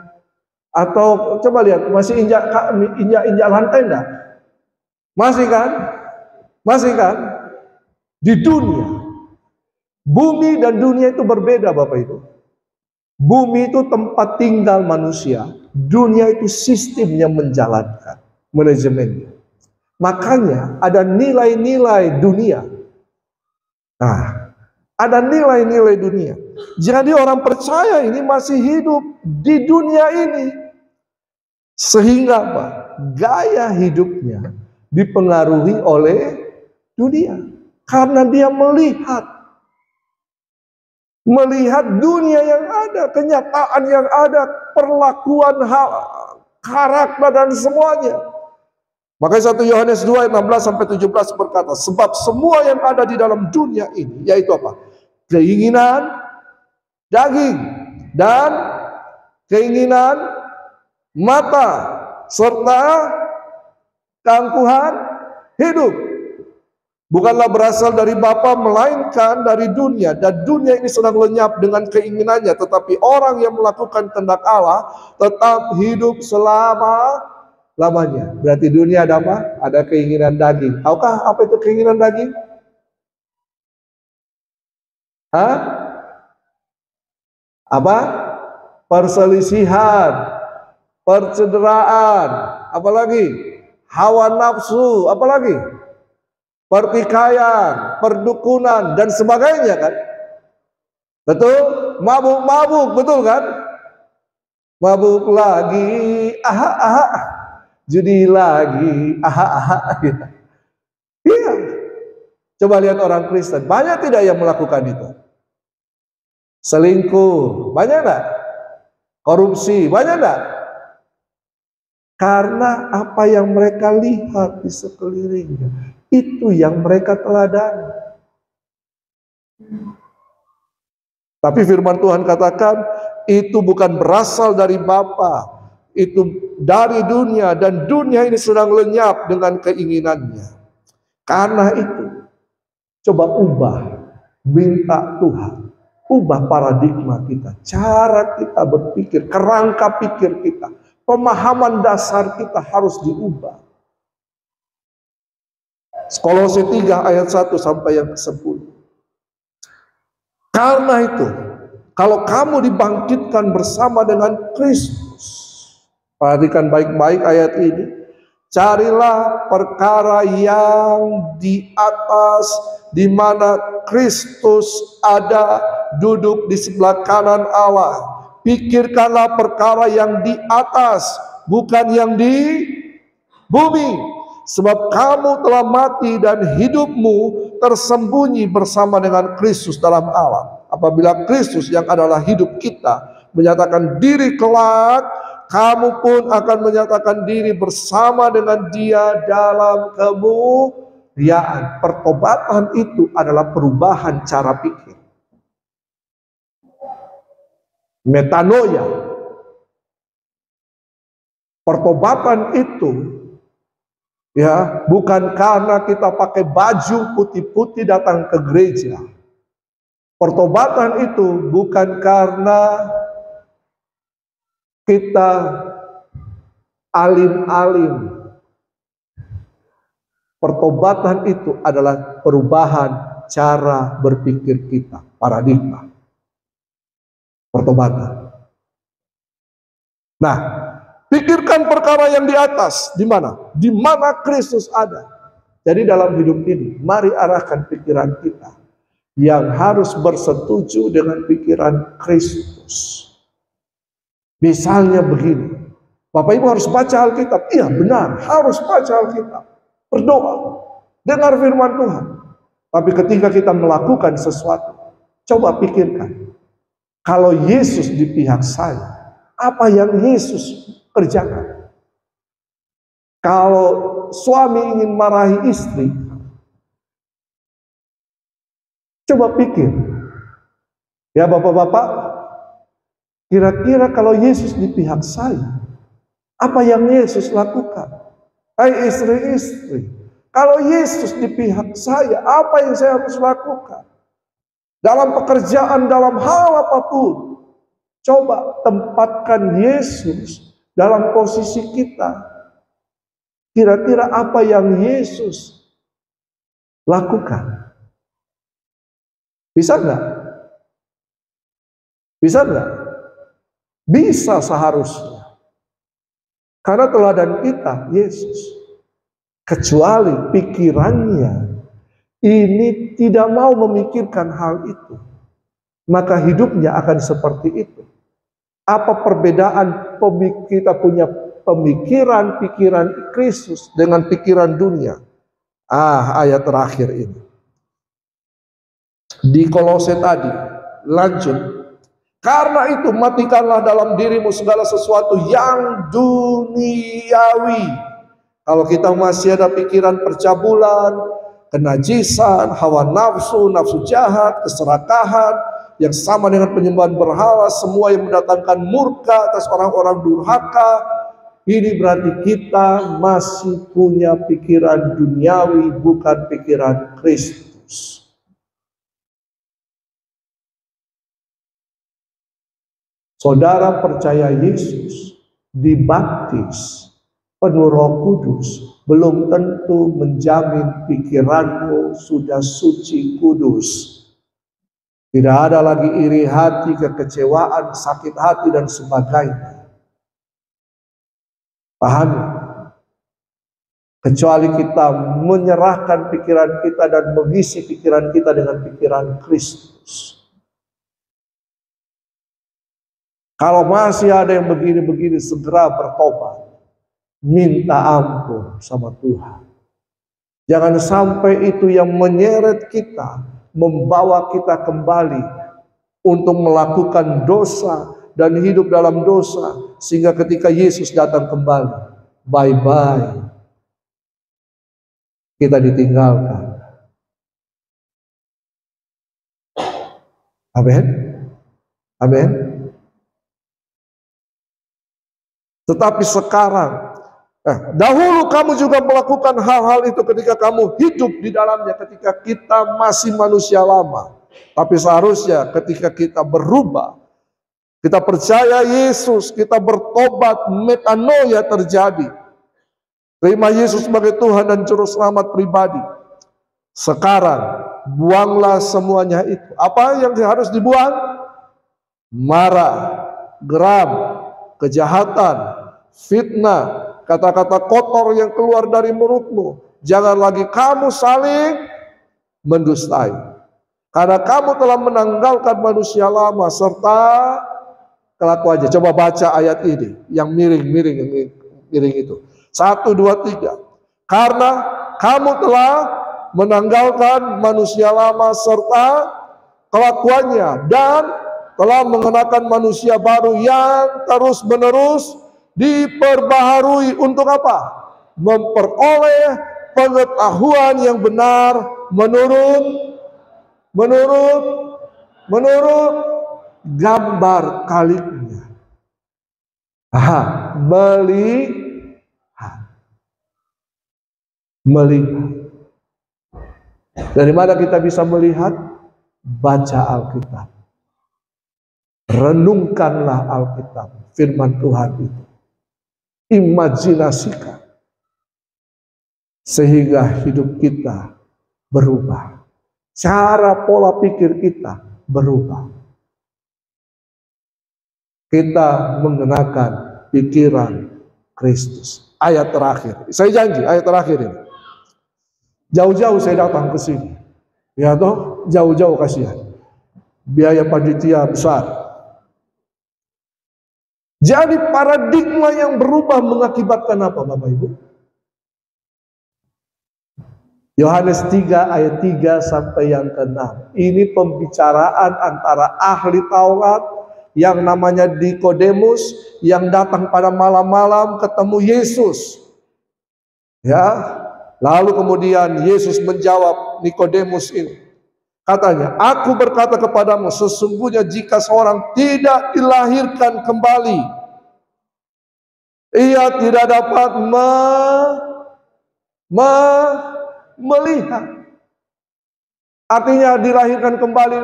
Speaker 1: Atau coba lihat, masih injak lantai enggak? Masih kan? Masih kan? Di dunia. Bumi dan dunia itu berbeda Bapak Ibu. Bumi itu tempat tinggal manusia. Dunia itu sistem yang menjalankan. Manajemennya. Makanya ada nilai-nilai dunia. Nah, Ada nilai-nilai dunia. Jadi orang percaya ini masih hidup di dunia ini. Sehingga apa? Gaya hidupnya dipengaruhi oleh dunia. Karena dia melihat dunia yang ada, kenyataan yang ada, perlakuan, karakter dan semuanya. Makanya 1 Yohanes 2 ayat 16-17 berkata, sebab semua yang ada di dalam dunia ini, yaitu apa? Keinginan daging dan keinginan mata serta keangkuhan hidup bukanlah berasal dari Bapa melainkan dari dunia, dan dunia ini sedang lenyap dengan keinginannya, tetapi orang yang melakukan kehendak Allah tetap hidup selama-lamanya. Berarti dunia ada apa? Ada keinginan daging. Tahukah apa itu keinginan daging? Apa? Perselisihan, percederaan, apalagi hawa nafsu, apalagi pertikaian, perdukunan dan sebagainya kan? Betul? Mabuk-mabuk, betul kan? Mabuk lagi, judi lagi, Iya. Coba lihat orang Kristen, banyak tidak yang melakukan itu? Selingkuh, banyak enggak? Korupsi, banyak enggak? Karena apa yang mereka lihat di sekelilingnya, itu yang mereka teladani. Tapi firman Tuhan katakan, itu bukan berasal dari Bapa, itu dari dunia, dan dunia ini sedang lenyap dengan keinginannya. Karena itu, coba ubah, minta Tuhan. Ubah paradigma kita, cara kita berpikir, kerangka pikir kita, pemahaman dasar kita harus diubah. Kolose 3 ayat 1 sampai yang ke-10. Karena itu, kalau kamu dibangkitkan bersama dengan Kristus, perhatikan baik-baik ayat ini, carilah perkara yang di atas, di mana Kristus ada duduk di sebelah kanan Allah. Pikirkanlah perkara yang di atas, bukan yang di bumi. Sebab kamu telah mati dan hidupmu tersembunyi bersama dengan Kristus dalam Allah. Apabila Kristus yang adalah hidup kita menyatakan diri kelak, kamu pun akan menyatakan diri bersama dengan Dia dalam kemuliaan. Pertobatan itu adalah perubahan cara pikir. Metanoia. Pertobatan itu bukan karena kita pakai baju putih-putih datang ke gereja. Pertobatan itu bukan karena kita alim-alim. Pertobatan itu adalah perubahan cara berpikir kita, paradigma. Pertobatan. Nah, pikirkan perkara yang di atas, di mana? Di mana Kristus ada. Jadi dalam hidup ini, mari arahkan pikiran kita yang harus bersetuju dengan pikiran Kristus. Misalnya begini, Bapak Ibu harus baca Alkitab. Iya benar, harus baca Alkitab. Berdoa, dengar firman Tuhan. Tapi ketika kita melakukan sesuatu, coba pikirkan. Kalau Yesus di pihak saya, apa yang Yesus kerjakan? Kalau suami ingin marahi istri, coba pikir. Ya bapak-bapak, kira-kira kalau Yesus di pihak saya, apa yang Yesus lakukan? Hai istri-istri, kalau Yesus di pihak saya, apa yang saya harus lakukan? Dalam pekerjaan, dalam hal apapun, coba tempatkan Yesus dalam posisi kita. Kira-kira apa yang Yesus lakukan? Bisa nggak? Bisa nggak? Bisa seharusnya. Karena teladan kita, Yesus. Kecuali pikirannya ini tidak mau memikirkan hal itu, maka hidupnya akan seperti itu. Apa perbedaan kita punya pikiran Kristus dengan pikiran dunia? Ayat terakhir ini. Di Kolose tadi, lanjut. Karena itu matikanlah dalam dirimu segala sesuatu yang duniawi. Kalau kita masih ada pikiran percabulan, kenajisan, hawa nafsu, nafsu jahat, keserakahan, yang sama dengan penyembahan berhala, semua yang mendatangkan murka atas orang-orang durhaka, ini berarti kita masih punya pikiran duniawi, bukan pikiran Kristus. Saudara percaya Yesus, dibaptis, penuh Roh Kudus, belum tentu menjamin pikiranmu sudah suci kudus. Tidak ada lagi iri hati, kekecewaan, sakit hati, dan sebagainya. Pahami? Kecuali kita menyerahkan pikiran kita dan mengisi pikiran kita dengan pikiran Kristus. Kalau masih ada yang begini-begini, segera bertobat. Minta ampun sama Tuhan. Jangan sampai itu yang menyeret kita, membawa kita kembali untuk melakukan dosa dan hidup dalam dosa, sehingga ketika Yesus datang kembali, bye-bye, kita ditinggalkan. Amin. Amin. Tetapi sekarang, dahulu kamu juga melakukan hal-hal itu ketika kamu hidup di dalamnya, ketika kita masih manusia lama. Tapi seharusnya ketika kita berubah, kita percaya Yesus, kita bertobat, metanoia terjadi. Terima Yesus sebagai Tuhan dan Juru Selamat pribadi. Sekarang, buanglah semuanya itu. Apa yang harus dibuang? Marah, geram, kejahatan, fitnah, kata-kata kotor yang keluar dari mulutmu. Jangan lagi kamu saling mendustai. Karena kamu telah menanggalkan manusia lama serta kelakuannya. Coba baca ayat ini yang miring itu. 1, 2, 3. Karena kamu telah menanggalkan manusia lama serta kelakuannya dan telah mengenakan manusia baru yang terus-menerus diperbaharui untuk apa? Memperoleh pengetahuan yang benar menurut gambar kaliknya. Melihat. Dari mana kita bisa melihat? Baca Alkitab. Renungkanlah Alkitab, firman Tuhan itu. Imajinasikan. Sehingga hidup kita berubah. Cara pola pikir kita berubah. Kita mengenakan pikiran Kristus. Ayat terakhir. Saya janji, ayat terakhir ini. Jauh-jauh saya datang ke sini. Ya toh, jauh-jauh kasihan. Biaya panitia besar. Jadi paradigma yang berubah mengakibatkan apa Bapak Ibu? Yohanes 3 ayat 3 sampai yang ke-6. Ini pembicaraan antara ahli Taurat yang namanya Nikodemus yang datang pada malam-malam ketemu Yesus. Ya, lalu kemudian Yesus menjawab Nikodemus ini. Katanya, aku berkata kepadamu, sesungguhnya jika seorang tidak dilahirkan kembali, ia tidak dapat melihat. Artinya dilahirkan kembali,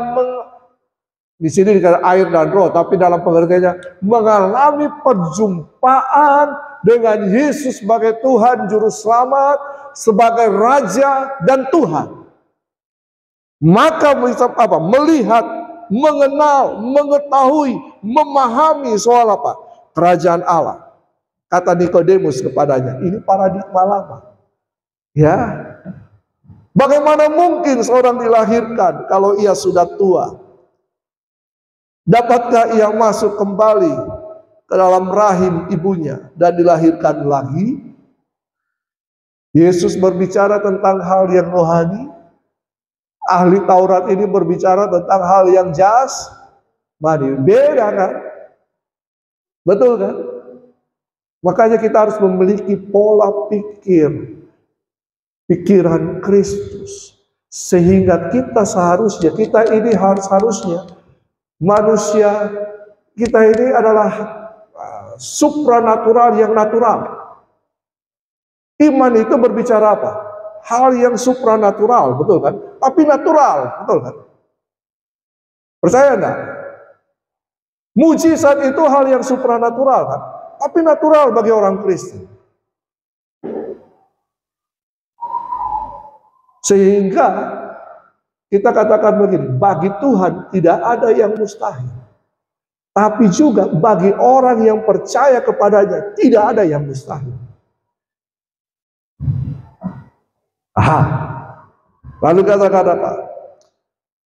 Speaker 1: di sini dikatakan air dan roh, tapi dalam pengertiannya mengalami perjumpaan dengan Yesus sebagai Tuhan Juru Selamat, sebagai Raja dan Tuhan. Maka bisa apa? Melihat, mengenal, mengetahui, memahami soal apa? Kerajaan Allah. Kata Nikodemus kepadanya, ini paradigma lama. Ya. Bagaimana mungkin seorang dilahirkan kalau ia sudah tua? Dapatkah ia masuk kembali ke dalam rahim ibunya dan dilahirkan lagi? Yesus berbicara tentang hal yang rohani. Ahli Taurat ini berbicara tentang hal yang jasmani. Beda kan? Betul kan? Makanya kita harus memiliki pola pikiran Kristus. Sehingga kita harusnya manusia kita ini adalah supranatural yang natural. Iman itu berbicara apa? Hal yang supranatural, betul kan? Tapi natural, betul kan? Percaya enggak? Mujizat itu hal yang supranatural kan? Tapi natural bagi orang Kristen. Sehingga kita katakan begini, bagi Tuhan tidak ada yang mustahil. Tapi juga bagi orang yang percaya kepadanya tidak ada yang mustahil. Lalu kata-kata Pak,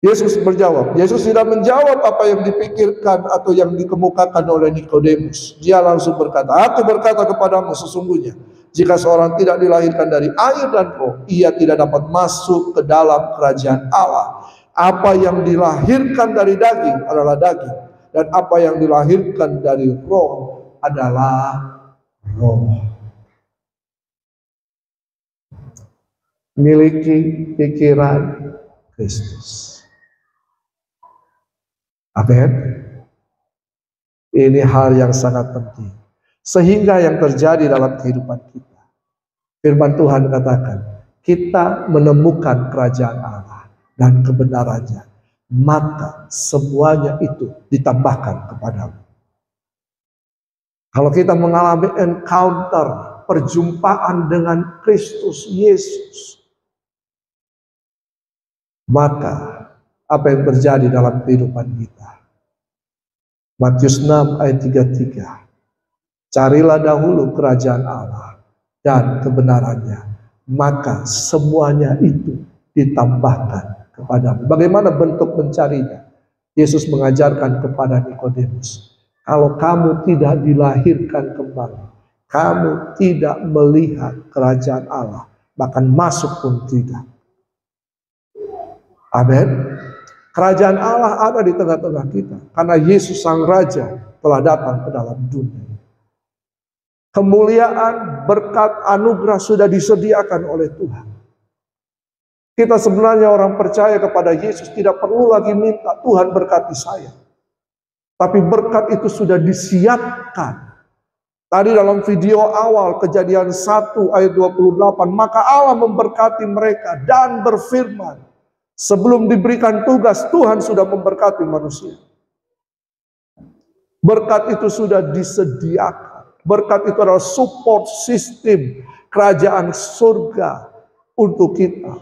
Speaker 1: Yesus berjawab. Yesus tidak menjawab apa yang dipikirkan atau yang dikemukakan oleh Nikodemus. Dia langsung berkata, aku berkata kepadamu sesungguhnya, jika seorang tidak dilahirkan dari air dan roh, ia tidak dapat masuk ke dalam kerajaan Allah. Apa yang dilahirkan dari daging adalah daging, dan apa yang dilahirkan dari roh adalah roh. Miliki pikiran Kristus. Amin. Ini hal yang sangat penting. Sehingga yang terjadi dalam kehidupan kita, firman Tuhan katakan, kita menemukan kerajaan Allah dan kebenarannya, maka semuanya itu ditambahkan kepadamu. Kalau kita mengalami encounter, perjumpaan dengan Kristus Yesus, maka apa yang terjadi dalam kehidupan kita? Matius 6 ayat 33. Carilah dahulu kerajaan Allah dan kebenarannya, maka semuanya itu ditambahkan kepadamu. Bagaimana bentuk mencarinya? Yesus mengajarkan kepada Nikodemus, kalau kamu tidak dilahirkan kembali, kamu tidak melihat kerajaan Allah, bahkan masuk pun tidak. Amin. Kerajaan Allah ada di tengah-tengah kita, karena Yesus Sang Raja telah datang ke dalam dunia. Kemuliaan, berkat, anugerah sudah disediakan oleh Tuhan. Kita sebenarnya orang percaya kepada Yesus tidak perlu lagi minta Tuhan berkati saya. Tapi berkat itu sudah disiapkan. Tadi dalam video awal Kejadian 1 ayat 28, maka Allah memberkati mereka dan berfirman. Sebelum diberikan tugas, Tuhan sudah memberkati manusia. Berkat itu sudah disediakan. Berkat itu adalah support system kerajaan surga untuk kita.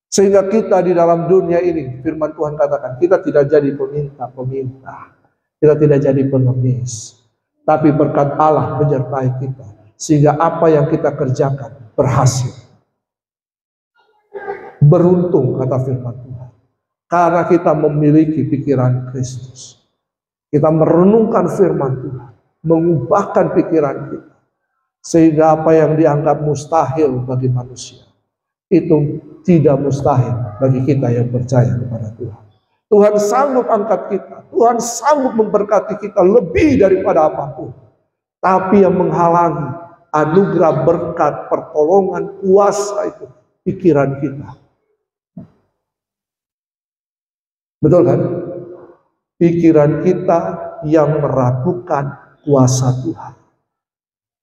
Speaker 1: Sehingga kita di dalam dunia ini, firman Tuhan katakan, kita tidak jadi peminta-peminta. Kita tidak jadi pengemis. Tapi berkat Allah menyertai kita. Sehingga apa yang kita kerjakan berhasil. Beruntung, kata firman Tuhan, karena kita memiliki pikiran Kristus. Kita merenungkan firman Tuhan, mengubahkan pikiran kita, sehingga apa yang dianggap mustahil bagi manusia, itu tidak mustahil bagi kita yang percaya kepada Tuhan. Tuhan sanggup angkat kita, Tuhan sanggup memberkati kita lebih daripada apapun. Tapi yang menghalangi anugerah, berkat, pertolongan, kuasa itu pikiran kita. Betul kan? Pikiran kita yang meragukan kuasa Tuhan.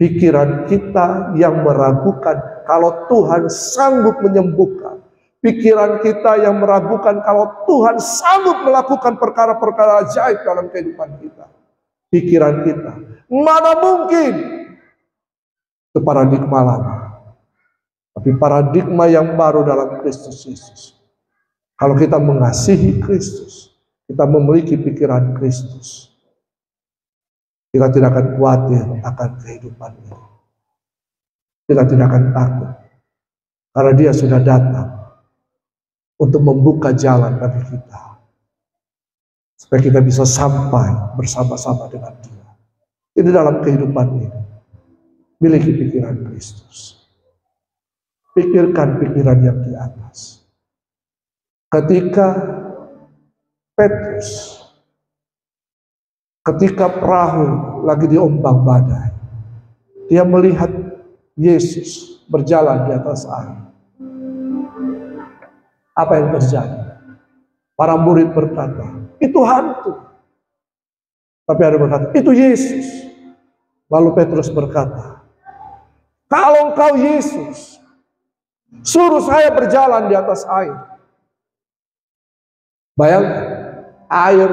Speaker 1: Pikiran kita yang meragukan kalau Tuhan sanggup menyembuhkan. Pikiran kita yang meragukan kalau Tuhan sanggup melakukan perkara-perkara ajaib dalam kehidupan kita. Pikiran kita, mana mungkin? Itu paradigma lama. Tapi paradigma yang baru dalam Kristus Yesus. Kalau kita mengasihi Kristus, kita memiliki pikiran Kristus, kita tidak akan khawatir akan kehidupan ini. Kita tidak akan takut. Karena dia sudah datang untuk membuka jalan bagi kita, supaya kita bisa sampai bersama-sama dengan dia. Ini dalam kehidupan ini, miliki pikiran Kristus. Pikirkan pikiran yang di atas. Ketika Petrus, ketika perahu lagi diombang badai, dia melihat Yesus berjalan di atas air. Apa yang terjadi? Para murid berkata, itu hantu. Tapi ada berkata, itu Yesus. Lalu Petrus berkata, kalau engkau Yesus, suruh saya berjalan di atas air. Bayangkan, air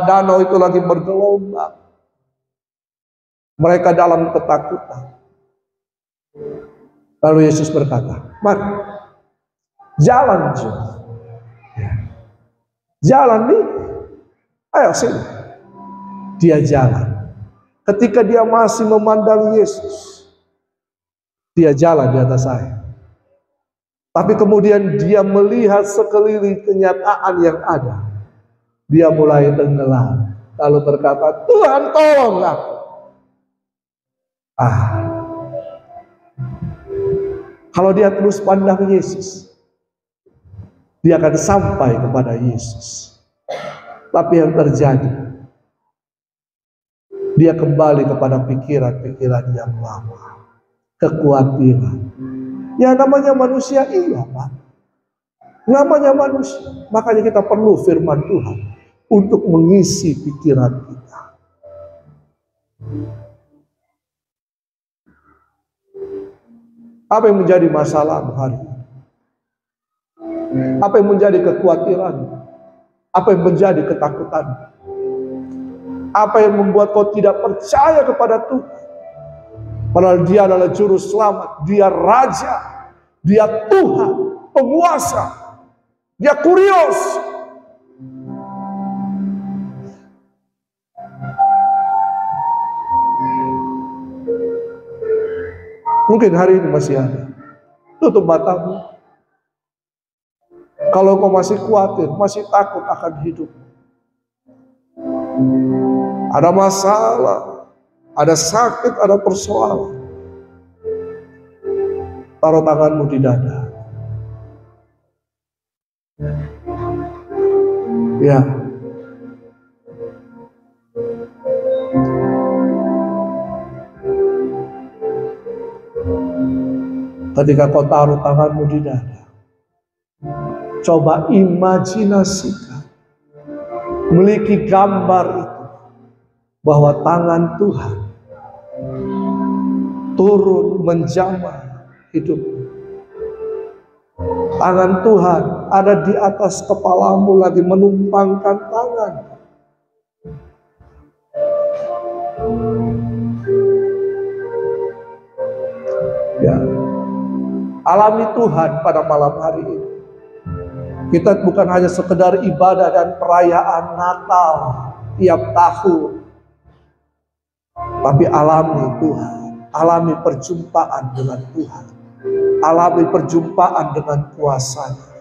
Speaker 1: danau itu lagi bergelombang. Mereka dalam ketakutan. Lalu Yesus berkata, mari, jalan juga. Jalan nih, ayo sini. Dia jalan. Ketika dia masih memandang Yesus, dia jalan di atas air. Tapi kemudian dia melihat sekeliling kenyataan yang ada. Dia mulai tenggelam. Lalu berkata, Tuhan tolong aku. Kalau dia terus pandang Yesus, dia akan sampai kepada Yesus. Tapi yang terjadi, dia kembali kepada pikiran-pikiran yang lama. Kekhawatiran. Ya namanya manusia, iya Pak. Namanya manusia. Makanya kita perlu firman Tuhan untuk mengisi pikiran kita. Apa yang menjadi masalah hari ini? Apa yang menjadi kekhawatiran? Apa yang menjadi ketakutan? Apa yang membuat kau tidak percaya kepada Tuhan? Padahal dia adalah juru selamat, dia raja, dia Tuhan, penguasa, dia kurios. Mungkin hari ini masih ada. Tutup matamu. Kalau kau masih khawatir, masih takut akan hidup, ada masalah, ada sakit, ada persoalan, taruh tanganmu di dada. Ya. Ketika kau taruh tanganmu di dada, coba imajinasikan, memiliki gambar itu, bahwa tangan Tuhan turun menjamah hidupmu. Tangan Tuhan ada di atas kepalamu lagi menumpangkan tangan. Ya, alami Tuhan pada malam hari ini. Kita bukan hanya sekedar ibadah dan perayaan Natal tiap tahun, tapi alami Tuhan, alami perjumpaan dengan Tuhan, alami perjumpaan dengan kuasa-Nya.